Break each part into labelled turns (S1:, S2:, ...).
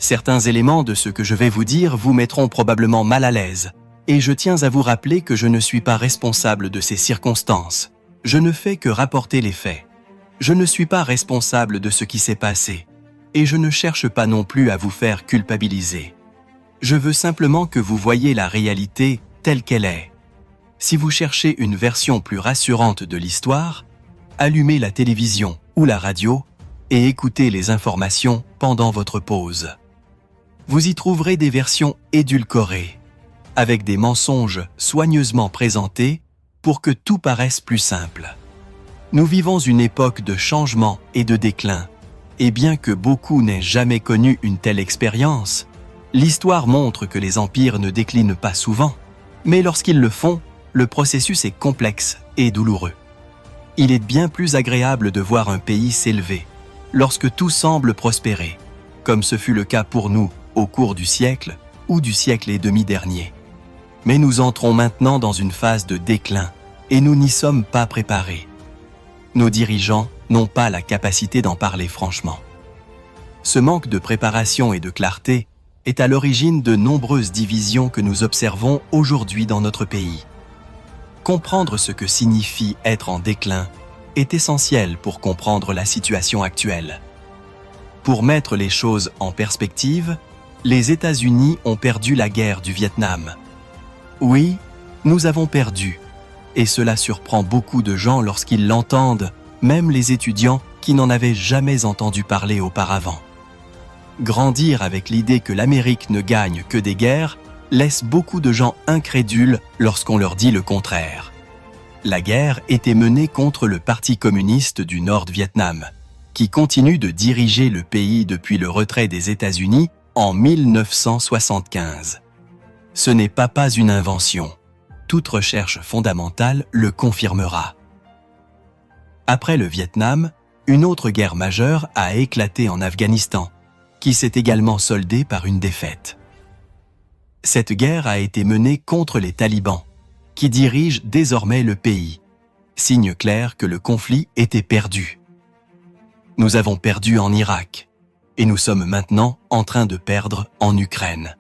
S1: Certains éléments de ce que je vais vous dire vous mettront probablement mal à l'aise, et je tiens à vous rappeler que je ne suis pas responsable de ces circonstances. Je ne fais que rapporter les faits. Je ne suis pas responsable de ce qui s'est passé, et je ne cherche pas non plus à vous faire culpabiliser. Je veux simplement que vous voyiez la réalité telle qu'elle est. Si vous cherchez une version plus rassurante de l'histoire, allumez la télévision ou la radio et écoutez les informations pendant votre pause. Vous y trouverez des versions édulcorées, avec des mensonges soigneusement présentés pour que tout paraisse plus simple. Nous vivons une époque de changement et de déclin, et bien que beaucoup n'aient jamais connu une telle expérience, l'histoire montre que les empires ne déclinent pas souvent, mais lorsqu'ils le font, le processus est complexe et douloureux. Il est bien plus agréable de voir un pays s'élever lorsque tout semble prospérer, comme ce fut le cas pour nous au cours du siècle ou du siècle et demi dernier. Mais nous entrons maintenant dans une phase de déclin et nous n'y sommes pas préparés. Nos dirigeants n'ont pas la capacité d'en parler franchement. Ce manque de préparation et de clarté est à l'origine de nombreuses divisions que nous observons aujourd'hui dans notre pays. Comprendre ce que signifie être en déclin est essentiel pour comprendre la situation actuelle. Pour mettre les choses en perspective, les États-Unis ont perdu la guerre du Vietnam. Oui, nous avons perdu, et cela surprend beaucoup de gens lorsqu'ils l'entendent, même les étudiants qui n'en avaient jamais entendu parler auparavant. Grandir avec l'idée que l'Amérique ne gagne que des guerres laisse beaucoup de gens incrédules lorsqu'on leur dit le contraire. La guerre était menée contre le Parti communiste du Nord-Vietnam, qui continue de diriger le pays depuis le retrait des États-Unis en 1975. Ce n'est pas une invention. Toute recherche fondamentale le confirmera. Après le Vietnam, une autre guerre majeure a éclaté en Afghanistan, qui s'est également soldée par une défaite. Cette guerre a été menée contre les talibans, qui dirigent désormais le pays, signe clair que le conflit était perdu. Nous avons perdu en Irak, et nous sommes maintenant en train de perdre en Ukraine.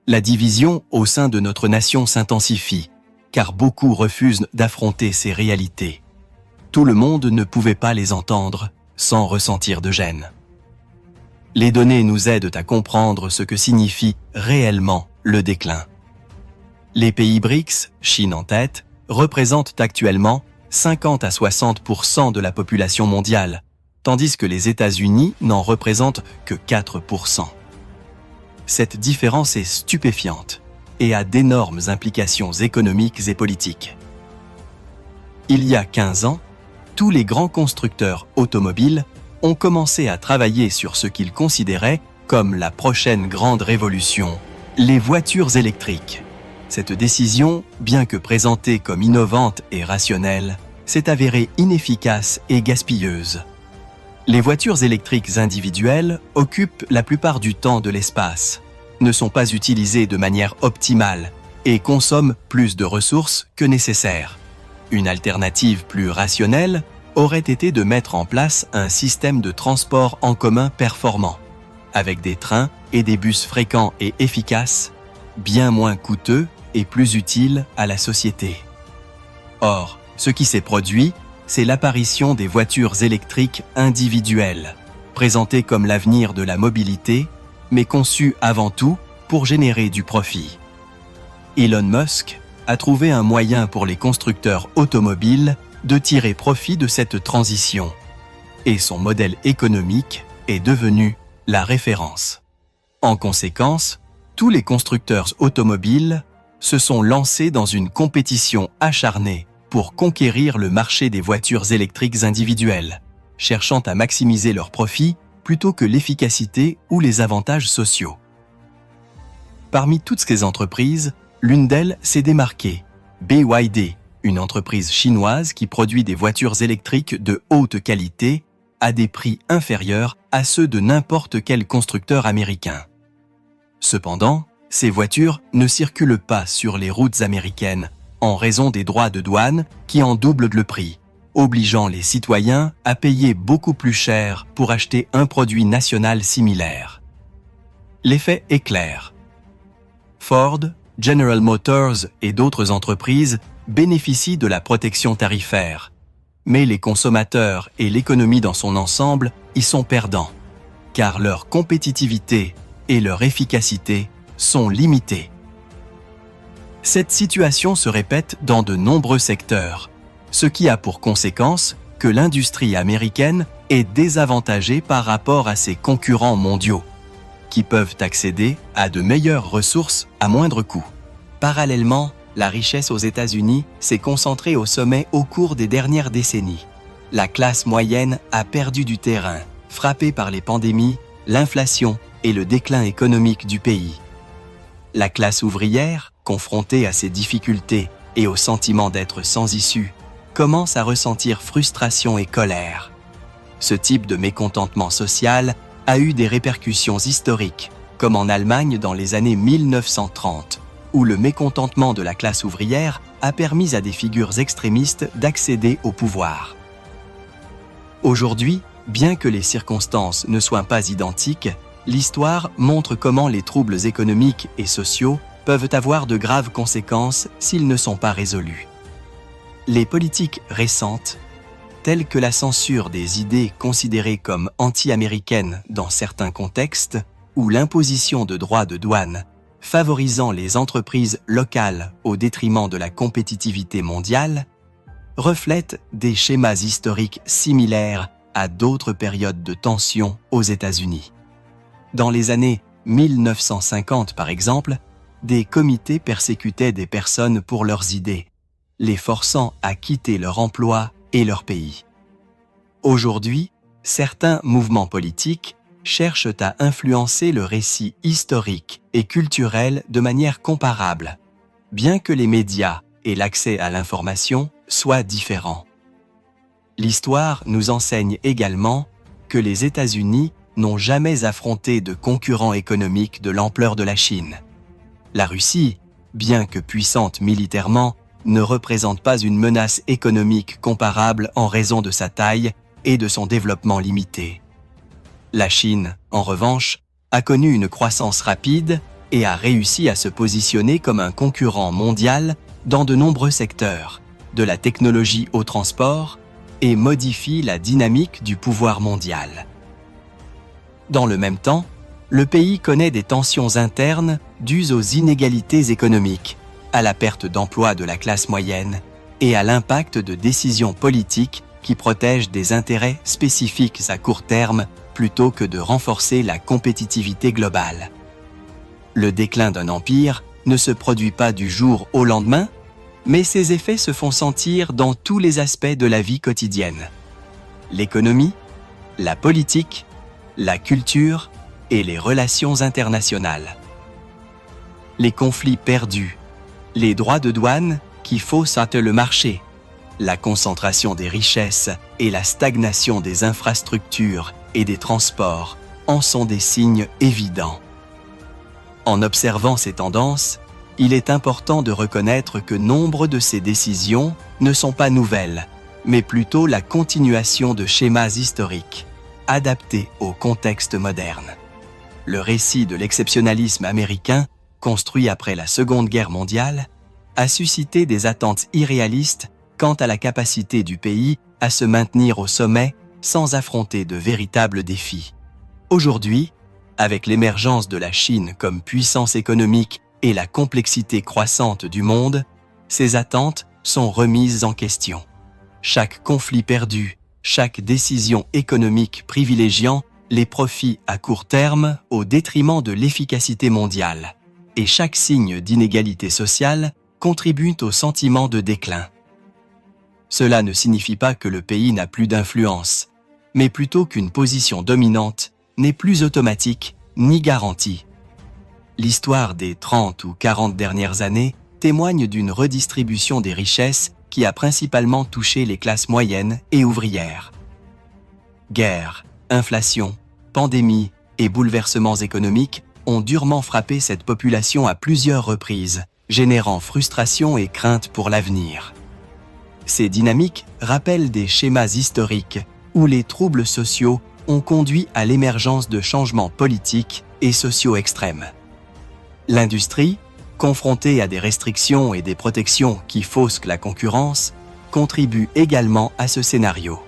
S1: La division au sein de notre nation s'intensifie, car beaucoup refusent d'affronter ces réalités. Tout le monde ne pouvait pas les entendre sans ressentir de gêne. Les données nous aident à comprendre ce que signifie réellement le déclin. Les pays BRICS, Chine en tête, représentent actuellement 50 à 60% de la population mondiale, tandis que les États-Unis n'en représentent que 4%. Cette différence est stupéfiante et a d'énormes implications économiques et politiques. Il y a 15 ans, tous les grands constructeurs automobiles ont commencé à travailler sur ce qu'ils considéraient comme la prochaine grande révolution, les voitures électriques. Cette décision, bien que présentée comme innovante et rationnelle, s'est avérée inefficace et gaspilleuse. Les voitures électriques individuelles occupent la plupart du temps de l'espace, ne sont pas utilisées de manière optimale et consomment plus de ressources que nécessaire. Une alternative plus rationnelle aurait été de mettre en place un système de transport en commun performant, avec des trains et des bus fréquents et efficaces, bien moins coûteux et plus utiles à la société. Or, ce qui s'est produit, c'est l'apparition des voitures électriques individuelles, présentées comme l'avenir de la mobilité, mais conçues avant tout pour générer du profit. Elon Musk a trouvé un moyen pour les constructeurs automobiles de tirer profit de cette transition, et son modèle économique est devenu la référence. En conséquence, tous les constructeurs automobiles se sont lancés dans une compétition acharnée pour conquérir le marché des voitures électriques individuelles, cherchant à maximiser leurs profits plutôt que l'efficacité ou les avantages sociaux. Parmi toutes ces entreprises, l'une d'elles s'est démarquée, BYD, une entreprise chinoise qui produit des voitures électriques de haute qualité à des prix inférieurs à ceux de n'importe quel constructeur américain. Cependant, ces voitures ne circulent pas sur les routes américaines en raison des droits de douane qui en doublent le prix, obligeant les citoyens à payer beaucoup plus cher pour acheter un produit national similaire. L'effet est clair. Ford, General Motors et d'autres entreprises bénéficient de la protection tarifaire, mais les consommateurs et l'économie dans son ensemble y sont perdants, car leur compétitivité et leur efficacité sont limitées. Cette situation se répète dans de nombreux secteurs, ce qui a pour conséquence que l'industrie américaine est désavantagée par rapport à ses concurrents mondiaux, qui peuvent accéder à de meilleures ressources à moindre coût. Parallèlement, la richesse aux États-Unis s'est concentrée au sommet au cours des dernières décennies. La classe moyenne a perdu du terrain, frappée par les pandémies, l'inflation et le déclin économique du pays. La classe ouvrière, confrontée à ces difficultés et au sentiment d'être sans issue, commence à ressentir frustration et colère. Ce type de mécontentement social a eu des répercussions historiques, comme en Allemagne dans les années 1930, où le mécontentement de la classe ouvrière a permis à des figures extrémistes d'accéder au pouvoir. Aujourd'hui, bien que les circonstances ne soient pas identiques, l'histoire montre comment les troubles économiques et sociaux peuvent avoir de graves conséquences s'ils ne sont pas résolus. Les politiques récentes, telles que la censure des idées considérées comme anti-américaines dans certains contextes, ou l'imposition de droits de douane, favorisant les entreprises locales au détriment de la compétitivité mondiale, reflètent des schémas historiques similaires à d'autres périodes de tension aux États-Unis. Dans les années 1950, par exemple, des comités persécutaient des personnes pour leurs idées, les forçant à quitter leur emploi et leur pays. Aujourd'hui, certains mouvements politiques cherchent à influencer le récit historique et culturel de manière comparable, bien que les médias et l'accès à l'information soient différents. L'histoire nous enseigne également que les États-Unis n'ont jamais affronté de concurrent économique de l'ampleur de la Chine. La Russie, bien que puissante militairement, ne représente pas une menace économique comparable en raison de sa taille et de son développement limité. La Chine, en revanche, a connu une croissance rapide et a réussi à se positionner comme un concurrent mondial dans de nombreux secteurs, de la technologie au transport, et modifie la dynamique du pouvoir mondial. Dans le même temps, le pays connaît des tensions internes dues aux inégalités économiques, à la perte d'emploi de la classe moyenne et à l'impact de décisions politiques qui protègent des intérêts spécifiques à court terme plutôt que de renforcer la compétitivité globale. Le déclin d'un empire ne se produit pas du jour au lendemain, mais ses effets se font sentir dans tous les aspects de la vie quotidienne. L'économie, la politique, la culture et les relations internationales. Les conflits perdus, les droits de douane qui faussent le marché, la concentration des richesses et la stagnation des infrastructures et des transports en sont des signes évidents. En observant ces tendances, il est important de reconnaître que nombre de ces décisions ne sont pas nouvelles, mais plutôt la continuation de schémas historiques, adaptés au contexte moderne. Le récit de l'exceptionnalisme américain, construit après la Seconde Guerre mondiale, a suscité des attentes irréalistes quant à la capacité du pays à se maintenir au sommet sans affronter de véritables défis. Aujourd'hui, avec l'émergence de la Chine comme puissance économique et la complexité croissante du monde, ces attentes sont remises en question. Chaque conflit perdu, chaque décision économique privilégiant les profits à court terme au détriment de l'efficacité mondiale, et chaque signe d'inégalité sociale contribue au sentiment de déclin. Cela ne signifie pas que le pays n'a plus d'influence, mais plutôt qu'une position dominante n'est plus automatique ni garantie. L'histoire des 30 ou 40 dernières années témoigne d'une redistribution des richesses qui a principalement touché les classes moyennes et ouvrières. Guerre, inflation, pandémie et bouleversements économiques ont durement frappé cette population à plusieurs reprises, générant frustration et crainte pour l'avenir. Ces dynamiques rappellent des schémas historiques où les troubles sociaux ont conduit à l'émergence de changements politiques et sociaux extrêmes. L'industrie, confrontée à des restrictions et des protections qui faussent la concurrence, contribue également à ce scénario.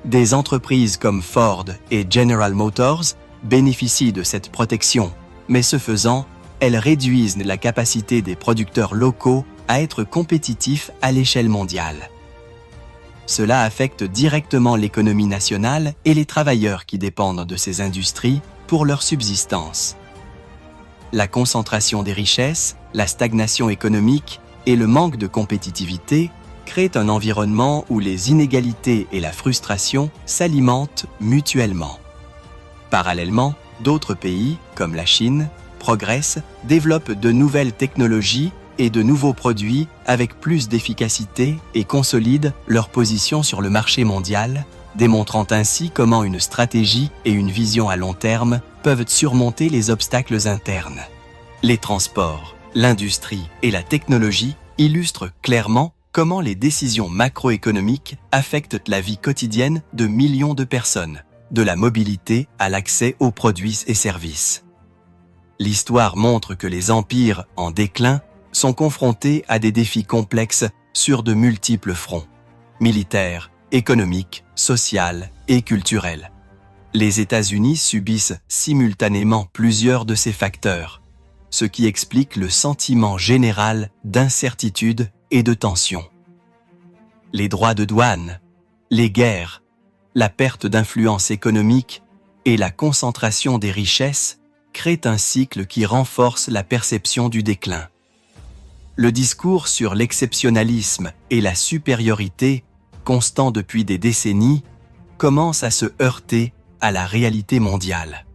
S1: Des entreprises comme Ford et General Motors bénéficient de cette protection, mais ce faisant, elles réduisent la capacité des producteurs locaux à être compétitifs à l'échelle mondiale. Cela affecte directement l'économie nationale et les travailleurs qui dépendent de ces industries pour leur subsistance. La concentration des richesses, la stagnation économique et le manque de compétitivité créent un environnement où les inégalités et la frustration s'alimentent mutuellement. Parallèlement, d'autres pays, comme la Chine, progressent, développent de nouvelles technologies et de nouveaux produits avec plus d'efficacité et consolident leur position sur le marché mondial, démontrant ainsi comment une stratégie et une vision à long terme peuvent surmonter les obstacles internes. Les transports, l'industrie et la technologie illustrent clairement comment les décisions macroéconomiques affectent la vie quotidienne de millions de personnes, de la mobilité à l'accès aux produits et services. L'histoire montre que les empires en déclin sont confrontés à des défis complexes sur de multiples fronts, militaires, économiques, sociaux et culturels. Les États-Unis subissent simultanément plusieurs de ces facteurs, ce qui explique le sentiment général d'incertitude et de tension. Les droits de douane, les guerres, la perte d'influence économique et la concentration des richesses créent un cycle qui renforce la perception du déclin. Le discours sur l'exceptionnalisme et la supériorité, constant depuis des décennies, commence à se heurter à la réalité mondiale.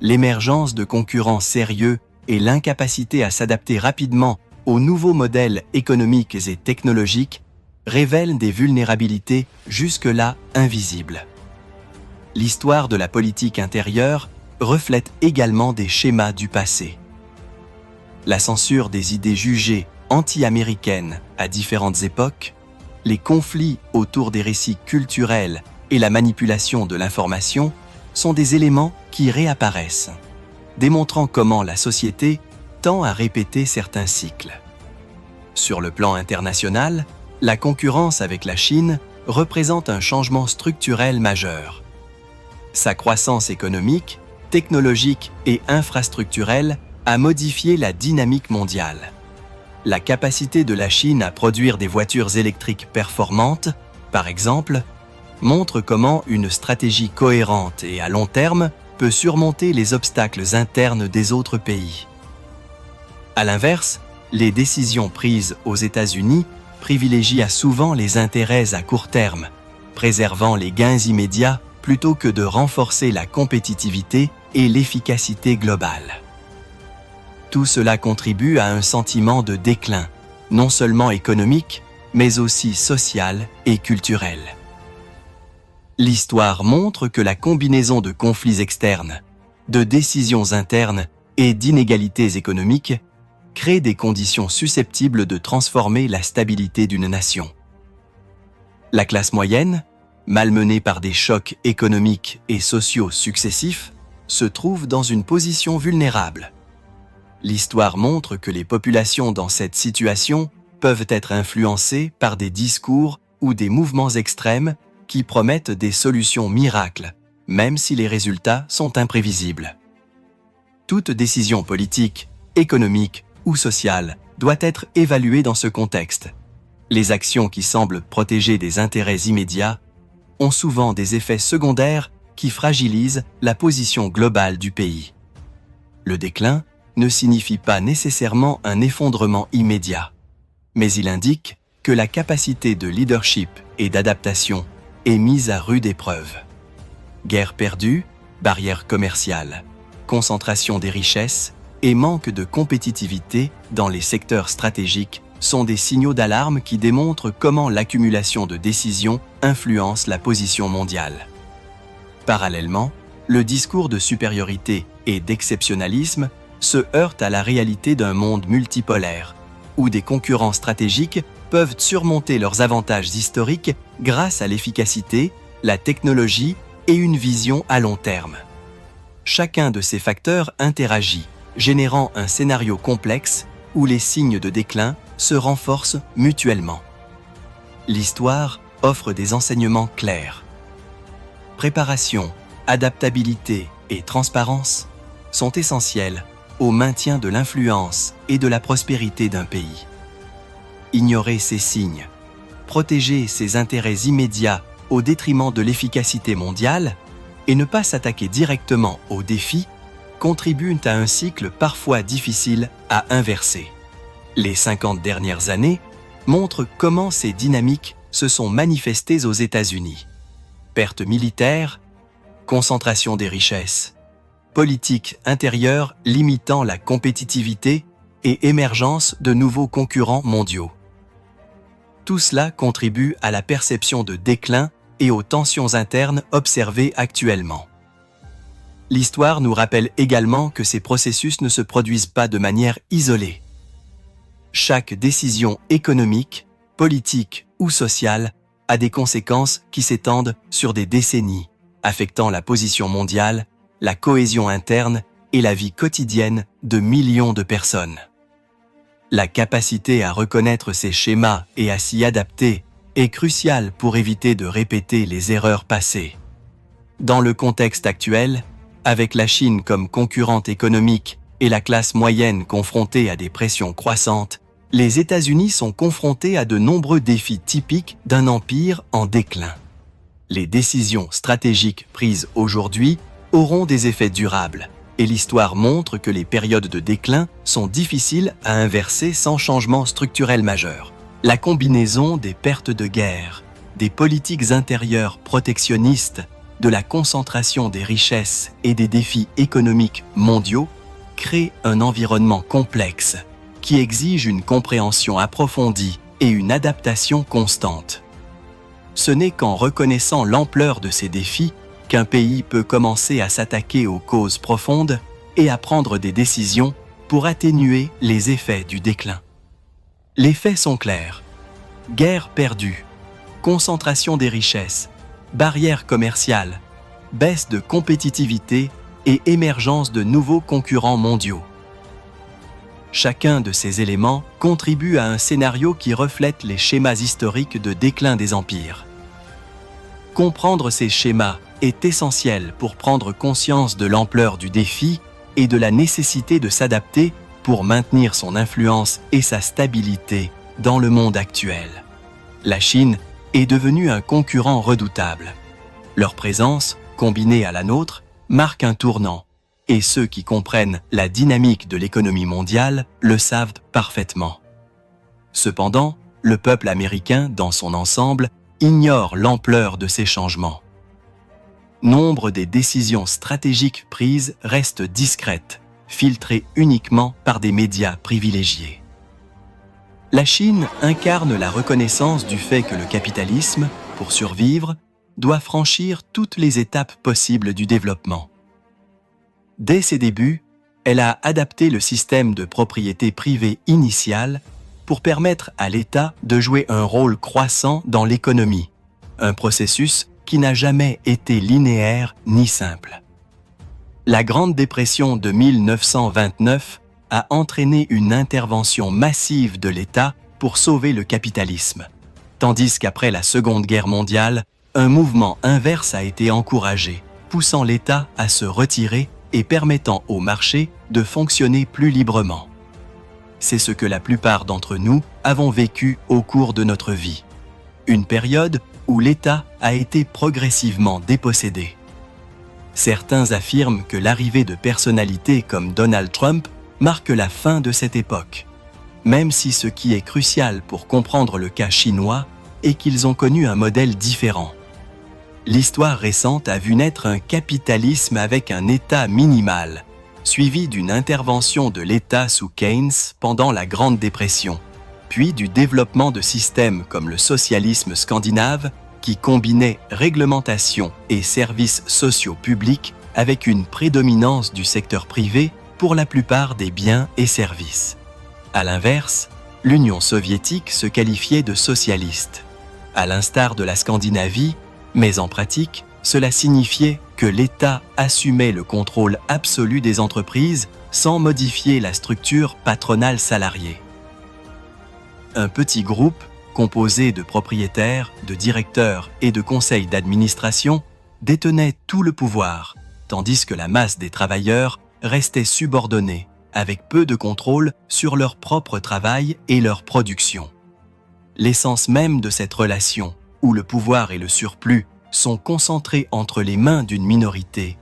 S1: L'émergence de concurrents sérieux et l'incapacité à s'adapter rapidement aux nouveaux modèles économiques et technologiques révèlent des vulnérabilités jusque-là invisibles. L'histoire de la politique intérieure reflète également des schémas du passé. La censure des idées jugées anti-américaines à différentes époques, les conflits autour des récits culturels et la manipulation de l'information sont des éléments qui réapparaissent, démontrant comment la société tend à répéter certains cycles. Sur le plan international, la concurrence avec la Chine représente un changement structurel majeur. Sa croissance économique, technologique et infrastructurelle a modifié la dynamique mondiale. La capacité de la Chine à produire des voitures électriques performantes, par exemple, montre comment une stratégie cohérente et à long terme peut surmonter les obstacles internes des autres pays. À l'inverse, les décisions prises aux États-Unis privilégient souvent les intérêts à court terme, préservant les gains immédiats plutôt que de renforcer la compétitivité et l'efficacité globale. Tout cela contribue à un sentiment de déclin, non seulement économique, mais aussi social et culturel. L'histoire montre que la combinaison de conflits externes, de décisions internes et d'inégalités économiques crée des conditions susceptibles de transformer la stabilité d'une nation. La classe moyenne, malmenée par des chocs économiques et sociaux successifs, se trouve dans une position vulnérable. L'histoire montre que les populations dans cette situation peuvent être influencées par des discours ou des mouvements extrêmes qui promettent des solutions miracles, même si les résultats sont imprévisibles. Toute décision politique, économique ou sociale doit être évaluée dans ce contexte. Les actions qui semblent protéger des intérêts immédiats ont souvent des effets secondaires qui fragilisent la position globale du pays. Le déclin ne signifie pas nécessairement un effondrement immédiat, mais il indique que la capacité de leadership et d'adaptation est mise à rude épreuve. Guerre perdue, barrières commerciales, concentration des richesses et manque de compétitivité dans les secteurs stratégiques sont des signaux d'alarme qui démontrent comment l'accumulation de décisions influence la position mondiale. Parallèlement, le discours de supériorité et d'exceptionnalisme se heurte à la réalité d'un monde multipolaire, où des concurrents stratégiques peuvent surmonter leurs avantages historiques grâce à l'efficacité, la technologie et une vision à long terme. Chacun de ces facteurs interagit, générant un scénario complexe où les signes de déclin se renforcent mutuellement. L'histoire offre des enseignements clairs. Préparation, adaptabilité et transparence sont essentiels au maintien de l'influence et de la prospérité d'un pays. Ignorer ces signes, protéger ses intérêts immédiats au détriment de l'efficacité mondiale et ne pas s'attaquer directement aux défis contribuent à un cycle parfois difficile à inverser. Les 50 dernières années montrent comment ces dynamiques se sont manifestées aux États-Unis. Pertes militaires, concentration des richesses, politique intérieure limitant la compétitivité et émergence de nouveaux concurrents mondiaux. Tout cela contribue à la perception de déclin et aux tensions internes observées actuellement. L'histoire nous rappelle également que ces processus ne se produisent pas de manière isolée. Chaque décision économique, politique ou sociale a des conséquences qui s'étendent sur des décennies, affectant la position mondiale, la cohésion interne et la vie quotidienne de millions de personnes. La capacité à reconnaître ces schémas et à s'y adapter est cruciale pour éviter de répéter les erreurs passées. Dans le contexte actuel, avec la Chine comme concurrente économique et la classe moyenne confrontée à des pressions croissantes, les États-Unis sont confrontés à de nombreux défis typiques d'un empire en déclin. Les décisions stratégiques prises aujourd'hui auront des effets durables, et l'histoire montre que les périodes de déclin sont difficiles à inverser sans changement structurel majeur. La combinaison des pertes de guerre, des politiques intérieures protectionnistes, de la concentration des richesses et des défis économiques mondiaux crée un environnement complexe qui exige une compréhension approfondie et une adaptation constante. Ce n'est qu'en reconnaissant l'ampleur de ces défis qu'un pays peut commencer à s'attaquer aux causes profondes et à prendre des décisions pour atténuer les effets du déclin. Les faits sont clairs. Guerre perdue, concentration des richesses, barrières commerciales, baisse de compétitivité et émergence de nouveaux concurrents mondiaux. Chacun de ces éléments contribue à un scénario qui reflète les schémas historiques de déclin des empires. Comprendre ces schémas est essentiel pour prendre conscience de l'ampleur du défi et de la nécessité de s'adapter pour maintenir son influence et sa stabilité dans le monde actuel. La Chine est devenue un concurrent redoutable. Leur présence, combinée à la nôtre, marque un tournant, et ceux qui comprennent la dynamique de l'économie mondiale le savent parfaitement. Cependant, le peuple américain, dans son ensemble, ignore l'ampleur de ces changements. Nombre des décisions stratégiques prises restent discrètes, filtrées uniquement par des médias privilégiés. La Chine incarne la reconnaissance du fait que le capitalisme, pour survivre, doit franchir toutes les étapes possibles du développement. Dès ses débuts, elle a adapté le système de propriété privée initial pour permettre à l'État de jouer un rôle croissant dans l'économie, un processus qui n'a jamais été linéaire ni simple. La Grande Dépression de 1929 a entraîné une intervention massive de l'État pour sauver le capitalisme, tandis qu'après la Seconde Guerre mondiale, un mouvement inverse a été encouragé, poussant l'État à se retirer et permettant au marché de fonctionner plus librement. C'est ce que la plupart d'entre nous avons vécu au cours de notre vie. Une période où l'État a été progressivement dépossédé. Certains affirment que l'arrivée de personnalités comme Donald Trump marque la fin de cette époque, même si ce qui est crucial pour comprendre le cas chinois est qu'ils ont connu un modèle différent. L'histoire récente a vu naître un capitalisme avec un État minimal, suivi d'une intervention de l'État sous Keynes pendant la Grande Dépression, puis du développement de systèmes comme le socialisme scandinave qui combinait réglementation et services sociaux publics avec une prédominance du secteur privé pour la plupart des biens et services. À l'inverse, l'Union soviétique se qualifiait de socialiste. À l'instar de la Scandinavie, mais en pratique, Cela signifiait que l'État assumait le contrôle absolu des entreprises sans modifier la structure patronale salariée. Un petit groupe, composé de propriétaires, de directeurs et de conseils d'administration, détenait tout le pouvoir, tandis que la masse des travailleurs restait subordonnée, avec peu de contrôle sur leur propre travail et leur production. L'essence même de cette relation, où le pouvoir et le surplus sont concentrés entre les mains d'une minorité,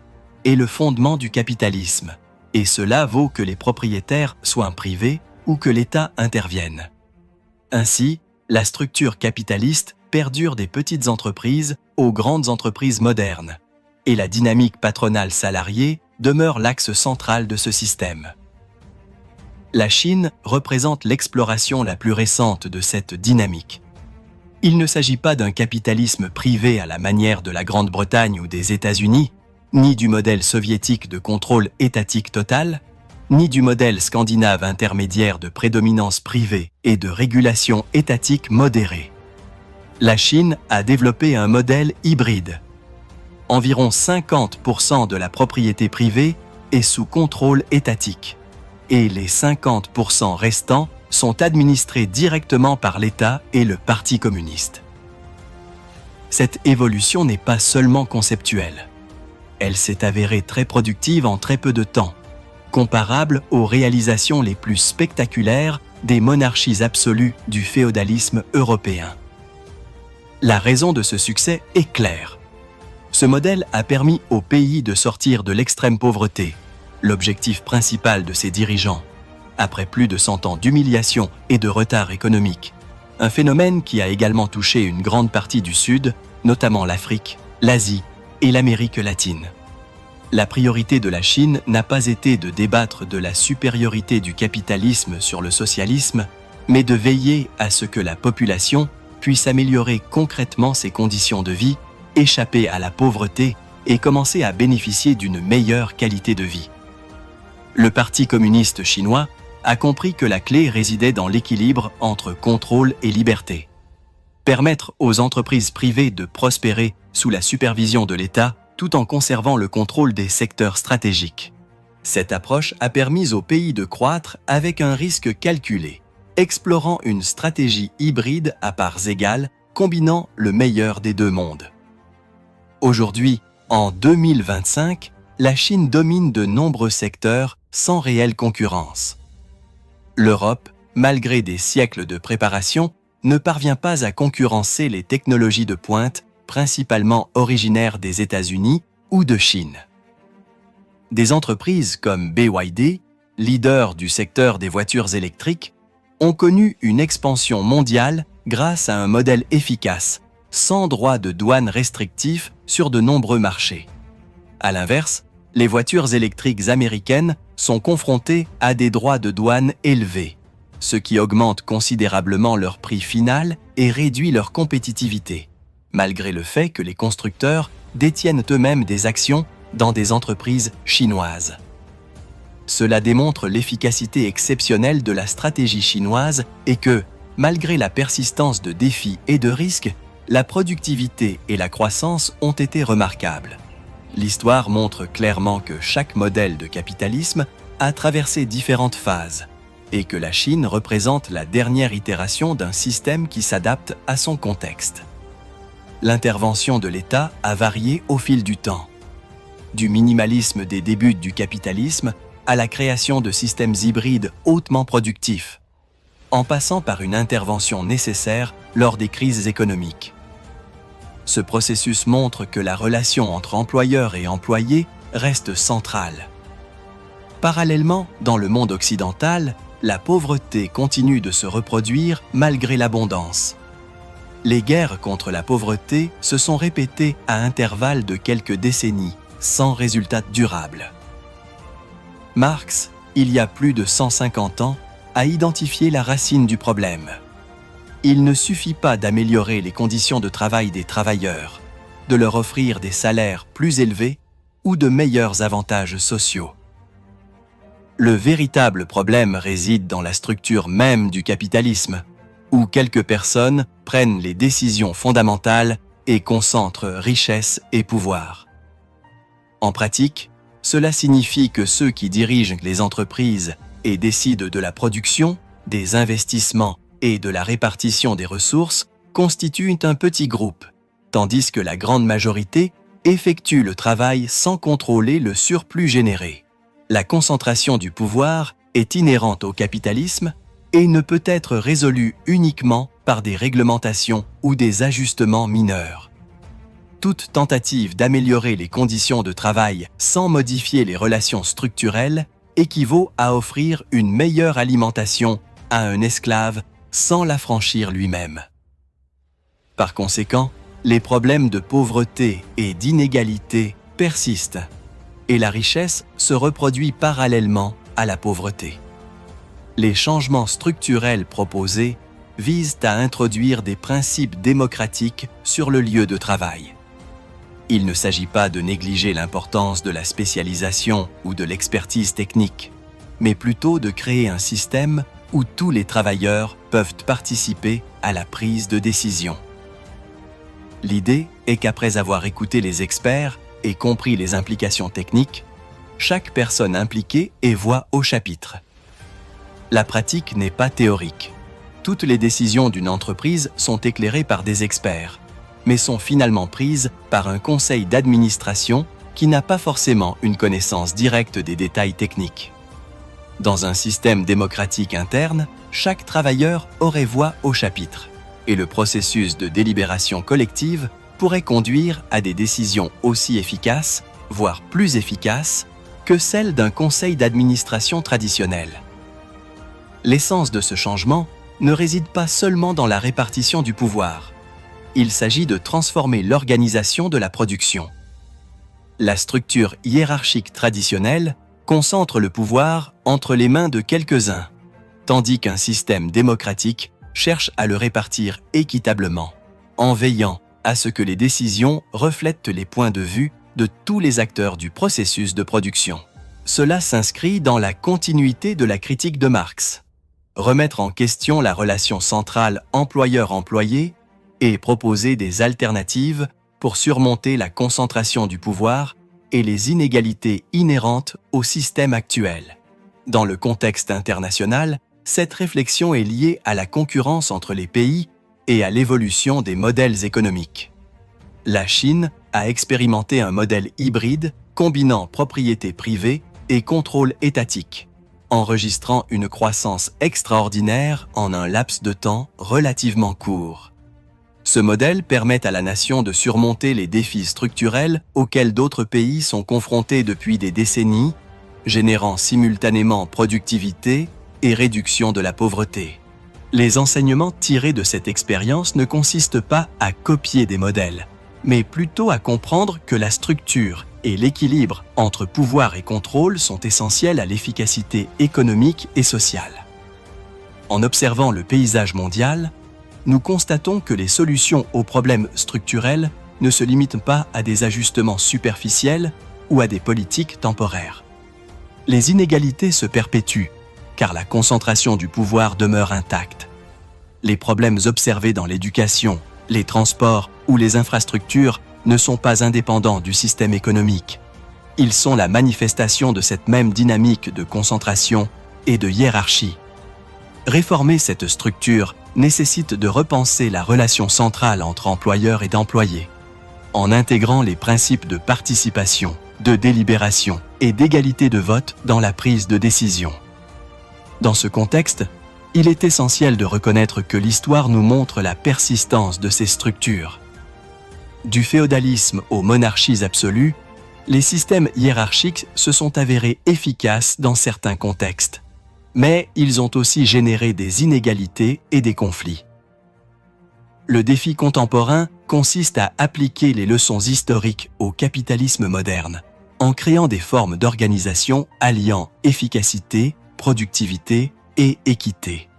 S1: est le fondement du capitalisme, et cela vaut que les propriétaires soient privés ou que l'État intervienne. Ainsi, la structure capitaliste perdure des petites entreprises aux grandes entreprises modernes, et la dynamique patronale salariée demeure l'axe central de ce système. La Chine représente l'exploration la plus récente de cette dynamique. Il ne s'agit pas d'un capitalisme privé à la manière de la Grande-Bretagne ou des États-Unis, ni du modèle soviétique de contrôle étatique total, ni du modèle scandinave intermédiaire de prédominance privée et de régulation étatique modérée. La Chine a développé un modèle hybride. Environ 50% de la propriété privée est sous contrôle étatique, et les 50% restants sont administrés directement par l'État et le Parti communiste. Cette évolution n'est pas seulement conceptuelle. Elle s'est avérée très productive en très peu de temps, comparable aux réalisations les plus spectaculaires des monarchies absolues du féodalisme européen. La raison de ce succès est claire. Ce modèle a permis au pays de sortir de l'extrême pauvreté, l'objectif principal de ses dirigeants, après plus de 100 ans d'humiliation et de retard économique, un phénomène qui a également touché une grande partie du Sud, notamment l'Afrique, l'Asie et l'Amérique latine. La priorité de la Chine n'a pas été de débattre de la supériorité du capitalisme sur le socialisme, mais de veiller à ce que la population puisse améliorer concrètement ses conditions de vie, échapper à la pauvreté et commencer à bénéficier d'une meilleure qualité de vie. Le Parti communiste chinois a compris que la clé résidait dans l'équilibre entre contrôle et liberté. Permettre aux entreprises privées de prospérer sous la supervision de l'État tout en conservant le contrôle des secteurs stratégiques. Cette approche a permis au pays de croître avec un risque calculé, explorant une stratégie hybride à parts égales, combinant le meilleur des deux mondes. Aujourd'hui, en 2025, la Chine domine de nombreux secteurs sans réelle concurrence. L'Europe, malgré des siècles de préparation, ne parvient pas à concurrencer les technologies de pointe principalement originaires des États-Unis ou de Chine. Des entreprises comme BYD, leader du secteur des voitures électriques, ont connu une expansion mondiale grâce à un modèle efficace, sans droits de douane restrictifs sur de nombreux marchés. À l'inverse, les voitures électriques américaines sont confrontées à des droits de douane élevés, ce qui augmente considérablement leur prix final et réduit leur compétitivité, malgré le fait que les constructeurs détiennent eux-mêmes des actions dans des entreprises chinoises. Cela démontre l'efficacité exceptionnelle de la stratégie chinoise et que, malgré la persistance de défis et de risques, la productivité et la croissance ont été remarquables. L'histoire montre clairement que chaque modèle de capitalisme a traversé différentes phases et que la Chine représente la dernière itération d'un système qui s'adapte à son contexte. L'intervention de l'État a varié au fil du temps, du minimalisme des débuts du capitalisme à la création de systèmes hybrides hautement productifs, en passant par une intervention nécessaire lors des crises économiques. Ce processus montre que la relation entre employeurs et employés reste centrale. Parallèlement, dans le monde occidental, la pauvreté continue de se reproduire malgré l'abondance. Les guerres contre la pauvreté se sont répétées à intervalles de quelques décennies, sans résultat durable. Marx, il y a plus de 150 ans, a identifié la racine du problème. Il ne suffit pas d'améliorer les conditions de travail des travailleurs, de leur offrir des salaires plus élevés ou de meilleurs avantages sociaux. Le véritable problème réside dans la structure même du capitalisme, où quelques personnes prennent les décisions fondamentales et concentre richesse et pouvoir. En pratique, cela signifie que ceux qui dirigent les entreprises et décident de la production, des investissements et de la répartition des ressources constituent un petit groupe, tandis que la grande majorité effectue le travail sans contrôler le surplus généré. La concentration du pouvoir est inhérente au capitalisme et ne peut être résolue uniquement par des réglementations ou des ajustements mineurs. Toute tentative d'améliorer les conditions de travail sans modifier les relations structurelles équivaut à offrir une meilleure alimentation à un esclave sans l'affranchir lui-même. Par conséquent, les problèmes de pauvreté et d'inégalité persistent et la richesse se reproduit parallèlement à la pauvreté. Les changements structurels proposés visent à introduire des principes démocratiques sur le lieu de travail. Il ne s'agit pas de négliger l'importance de la spécialisation ou de l'expertise technique, mais plutôt de créer un système où tous les travailleurs peuvent participer à la prise de décision. L'idée est qu'après avoir écouté les experts et compris les implications techniques, chaque personne impliquée est voix au chapitre. La pratique n'est pas théorique. Toutes les décisions d'une entreprise sont éclairées par des experts, mais sont finalement prises par un conseil d'administration qui n'a pas forcément une connaissance directe des détails techniques. Dans un système démocratique interne, chaque travailleur aurait voix au chapitre, et le processus de délibération collective pourrait conduire à des décisions aussi efficaces, voire plus efficaces, que celles d'un conseil d'administration traditionnel. L'essence de ce changement ne réside pas seulement dans la répartition du pouvoir. Il s'agit de transformer l'organisation de la production. La structure hiérarchique traditionnelle concentre le pouvoir entre les mains de quelques-uns, tandis qu'un système démocratique cherche à le répartir équitablement, en veillant à ce que les décisions reflètent les points de vue de tous les acteurs du processus de production. Cela s'inscrit dans la continuité de la critique de Marx. Remettre en question la relation centrale employeur-employé et proposer des alternatives pour surmonter la concentration du pouvoir et les inégalités inhérentes au système actuel. Dans le contexte international, cette réflexion est liée à la concurrence entre les pays et à l'évolution des modèles économiques. La Chine a expérimenté un modèle hybride combinant propriété privée et contrôle étatique, enregistrant une croissance extraordinaire en un laps de temps relativement court. Ce modèle permet à la nation de surmonter les défis structurels auxquels d'autres pays sont confrontés depuis des décennies, générant simultanément productivité et réduction de la pauvreté. Les enseignements tirés de cette expérience ne consistent pas à copier des modèles, mais plutôt à comprendre que la structure et l'équilibre entre pouvoir et contrôle sont essentiels à l'efficacité économique et sociale. En observant le paysage mondial, nous constatons que les solutions aux problèmes structurels ne se limitent pas à des ajustements superficiels ou à des politiques temporaires. Les inégalités se perpétuent, car la concentration du pouvoir demeure intacte. Les problèmes observés dans l'éducation, les transports ou les infrastructures ne sont pas indépendants du système économique. Ils sont la manifestation de cette même dynamique de concentration et de hiérarchie. Réformer cette structure nécessite de repenser la relation centrale entre employeurs et d'employés, en intégrant les principes de participation, de délibération et d'égalité de vote dans la prise de décision. Dans ce contexte, il est essentiel de reconnaître que l'histoire nous montre la persistance de ces structures. Du féodalisme aux monarchies absolues, les systèmes hiérarchiques se sont avérés efficaces dans certains contextes, mais ils ont aussi généré des inégalités et des conflits. Le défi contemporain consiste à appliquer les leçons historiques au capitalisme moderne, en créant des formes d'organisation alliant efficacité, productivité et équité.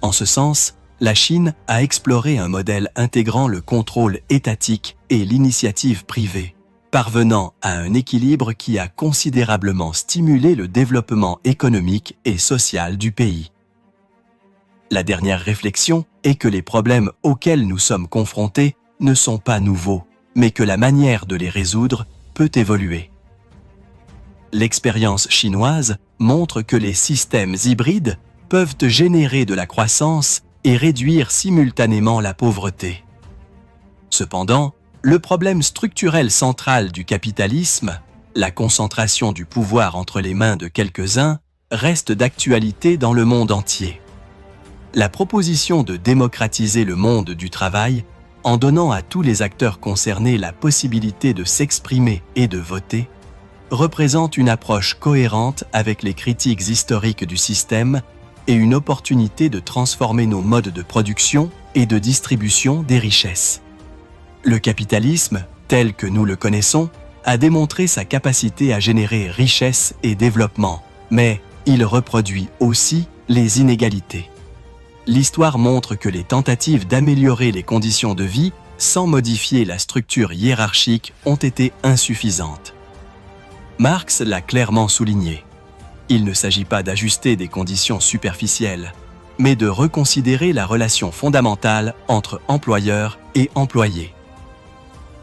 S1: En ce sens, la Chine a exploré un modèle intégrant le contrôle étatique et l'initiative privée, parvenant à un équilibre qui a considérablement stimulé le développement économique et social du pays. La dernière réflexion est que les problèmes auxquels nous sommes confrontés ne sont pas nouveaux, mais que la manière de les résoudre peut évoluer. L'expérience chinoise montre que les systèmes hybrides peuvent générer de la croissance et réduire simultanément la pauvreté. Cependant, le problème structurel central du capitalisme, la concentration du pouvoir entre les mains de quelques-uns, reste d'actualité dans le monde entier. La proposition de démocratiser le monde du travail, en donnant à tous les acteurs concernés la possibilité de s'exprimer et de voter, représente une approche cohérente avec les critiques historiques du système et une opportunité de transformer nos modes de production et de distribution des richesses. Le capitalisme, tel que nous le connaissons, a démontré sa capacité à générer richesse et développement, mais il reproduit aussi les inégalités. L'histoire montre que les tentatives d'améliorer les conditions de vie sans modifier la structure hiérarchique ont été insuffisantes. Marx l'a clairement souligné. Il ne s'agit pas d'ajuster des conditions superficielles, mais de reconsidérer la relation fondamentale entre employeurs et employés.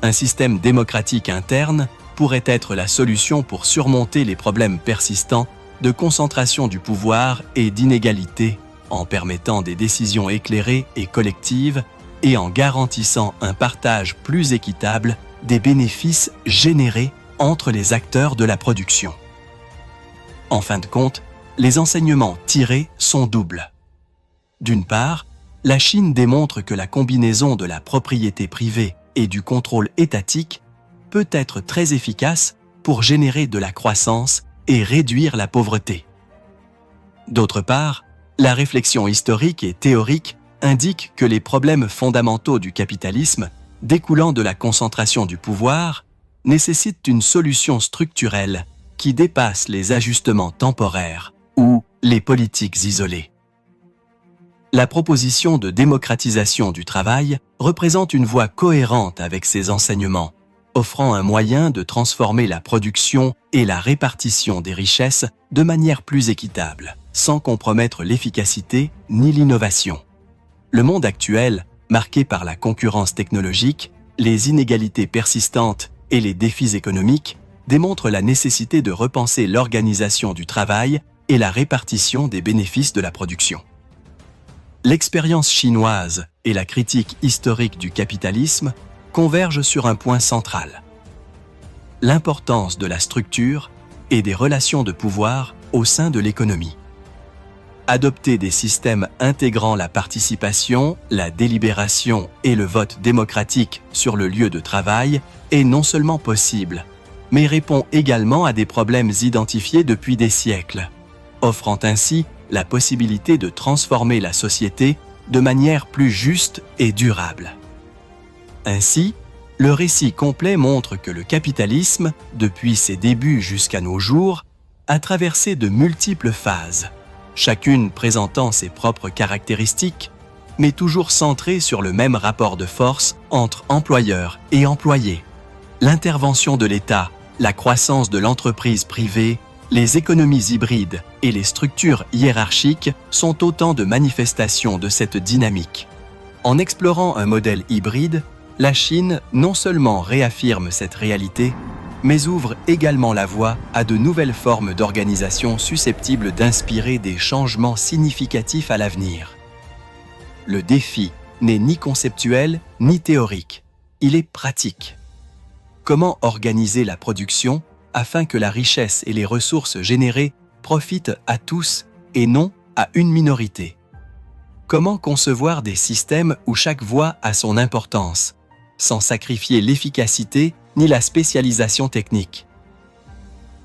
S1: Un système démocratique interne pourrait être la solution pour surmonter les problèmes persistants de concentration du pouvoir et d'inégalité, en permettant des décisions éclairées et collectives et en garantissant un partage plus équitable des bénéfices générés entre les acteurs de la production. En fin de compte, les enseignements tirés sont doubles. D'une part, la Chine démontre que la combinaison de la propriété privée et du contrôle étatique peut être très efficace pour générer de la croissance et réduire la pauvreté. D'autre part, la réflexion historique et théorique indique que les problèmes fondamentaux du capitalisme, découlant de la concentration du pouvoir, nécessitent une solution structurelle qui dépasse les ajustements temporaires ou les politiques isolées. La proposition de démocratisation du travail représente une voie cohérente avec ces enseignements, offrant un moyen de transformer la production et la répartition des richesses de manière plus équitable, sans compromettre l'efficacité ni l'innovation. Le monde actuel, marqué par la concurrence technologique, les inégalités persistantes et les défis économiques, démontre la nécessité de repenser l'organisation du travail et la répartition des bénéfices de la production. L'expérience chinoise et la critique historique du capitalisme convergent sur un point central: l'importance de la structure et des relations de pouvoir au sein de l'économie. Adopter des systèmes intégrant la participation, la délibération et le vote démocratique sur le lieu de travail est non seulement possible, mais répond également à des problèmes identifiés depuis des siècles, offrant ainsi la possibilité de transformer la société de manière plus juste et durable. Ainsi, le récit complet montre que le capitalisme, depuis ses débuts jusqu'à nos jours, a traversé de multiples phases, chacune présentant ses propres caractéristiques, mais toujours centrée sur le même rapport de force entre employeurs et employés. L'intervention de l'État, la croissance de l'entreprise privée, les économies hybrides et les structures hiérarchiques sont autant de manifestations de cette dynamique. En explorant un modèle hybride, la Chine non seulement réaffirme cette réalité, mais ouvre également la voie à de nouvelles formes d'organisation susceptibles d'inspirer des changements significatifs à l'avenir. Le défi n'est ni conceptuel ni théorique, il est pratique. Comment organiser la production afin que la richesse et les ressources générées profitent à tous et non à une minorité? Comment concevoir des systèmes où chaque voix a son importance, sans sacrifier l'efficacité ni la spécialisation technique?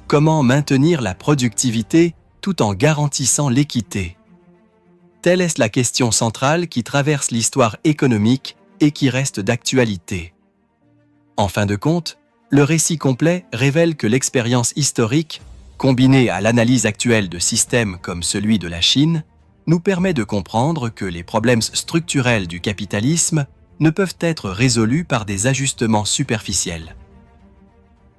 S1: Comment maintenir la productivité tout en garantissant l'équité? Telle est la question centrale qui traverse l'histoire économique et qui reste d'actualité. En fin de compte, le récit complet révèle que l'expérience historique, combinée à l'analyse actuelle de systèmes comme celui de la Chine, nous permet de comprendre que les problèmes structurels du capitalisme ne peuvent être résolus par des ajustements superficiels.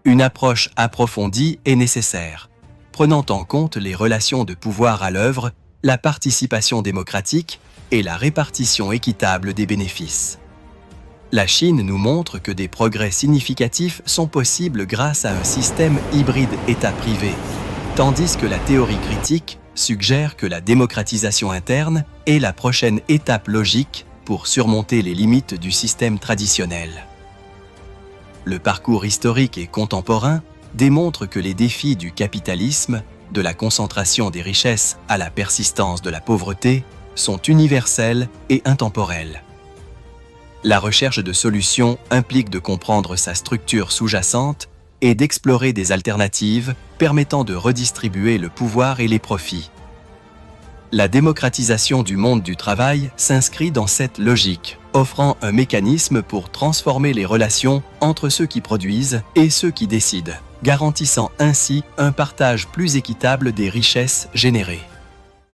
S1: Une approche approfondie est nécessaire, prenant en compte les relations de pouvoir à l'œuvre, la participation démocratique et la répartition équitable des bénéfices. La Chine nous montre que des progrès significatifs sont possibles grâce à un système hybride État-privé, tandis que la théorie critique suggère que la démocratisation interne est la prochaine étape logique pour surmonter les limites du système traditionnel. Le parcours historique et contemporain démontre que les défis du capitalisme, de la concentration des richesses à la persistance de la pauvreté, sont universels et intemporels. La recherche de solutions implique de comprendre sa structure sous-jacente et d'explorer des alternatives permettant de redistribuer le pouvoir et les profits. La démocratisation du monde du travail s'inscrit dans cette logique, offrant un mécanisme pour transformer les relations entre ceux qui produisent et ceux qui décident, garantissant ainsi un partage plus équitable des richesses générées.